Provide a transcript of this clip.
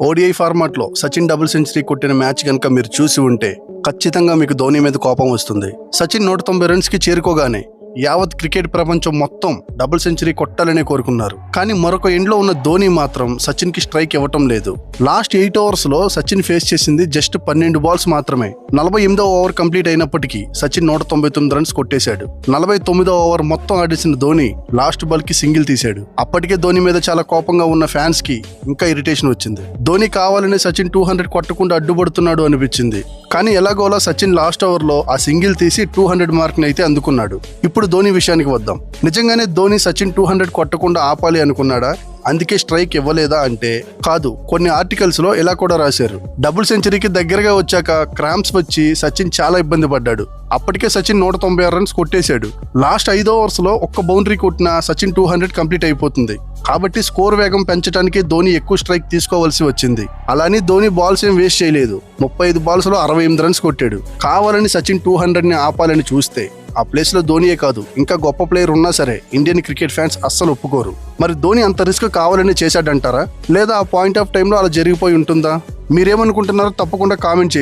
ODI ఫార్మాట్లో Sachin double century కొట్టిన match కనుక మీరు చూసి ఉంటే ఖచ్చితంగా మీకు ధోని మీద కోపం వస్తుంది. సచిన్ 190 రన్స్కి చేరుకోగానే యావత్ క్రికెట్ ప్రపంచం మొత్తం డబుల్ సెంచరీ కొట్టాలనే కోరుకున్నారు. కానీ మరొక ఎండ్లో ఉన్న ధోని మాత్రం సచిన్ కి స్ట్రైక్ ఇవ్వటం లేదు. లాస్ట్ 8 ఓవర్స్ లో సచిన్ ఫేస్ చేసింది జస్ట్ 12 బాల్స్ మాత్రమే. 48వ ఓవర్ కంప్లీట్ అయినప్పటికీ సచిన్ 199 రన్స్ కొట్టేశాడు. 49వ ఓవర్ మొత్తం ఆడేసిన ధోని లాస్ట్ బాల్ కి సింగిల్ తీశాడు. అప్పటికే ధోని మీద చాలా కోపంగా ఉన్న ఫ్యాన్స్ కి ఇంకా ఇరిటేషన్ వచ్చింది. ధోని కావాలని సచిన్ 200 కొట్టకుండా అడ్డుపడుతున్నాడు అనిపించింది. కానీ ఎలాగోలా సచిన్ లాస్ట్ ఓవర్ లో ఆ సింగిల్ తీసి 200 మార్క్ ని అయితే అందుకున్నాడు. ఇప్పుడు ధోని విషయానికి వద్దాం. నిజంగానే ధోని సచిన్ 200 కొట్టకుండా ఆపాలి అనుకున్నాడా? అందుకే స్ట్రైక్ ఇవ్వలేదా అంటే కాదు. కొన్ని ఆర్టికల్స్ లో ఇలా కూడా రాశారు. డబుల్ సెంచరీకి దగ్గరగా వచ్చాక క్రాంప్స్ వచ్చి సచిన్ చాలా ఇబ్బంది పడ్డాడు. అప్పటికే సచిన్ 196 రన్స్ కొట్టేశాడు. లాస్ట్ 5 ఓవర్స్ లో ఒక్క బౌండరీ కొట్టిన సచిన్ 200 కంప్లీట్ అయిపోతుంది. కాబట్టి స్కోర్ వేగం పెంచడానికి ధోని ఎక్కువ స్ట్రైక్ తీసుకోవాల్సి వచ్చింది. అలాని ధోని బాల్స్ ఏం వేస్ట్ చేయలేదు. 35 బాల్స్ లో 68 రన్స్ కొట్టాడు. కావాలని సచిన్ 200 ని ఆపాలని చూస్తే ఆ ప్లేస్ లో ధోనియే కాదు ఇంకా గొప్ప ప్లేయర్ ఉన్నా సరే ఇండియన్ క్రికెట్ ఫ్యాన్స్ అస్సలు ఒప్పుకోరు. మరి ధోని అంత రిస్క్ కావాలని చేశాడంటారా, లేదా ఆ పాయింట్ ఆఫ్ టైంలో అలా జరిగిపోయి ఉంటుందా? మీరేమనుకుంటున్నారో తప్పకుండా కామెంట్ చేయండి.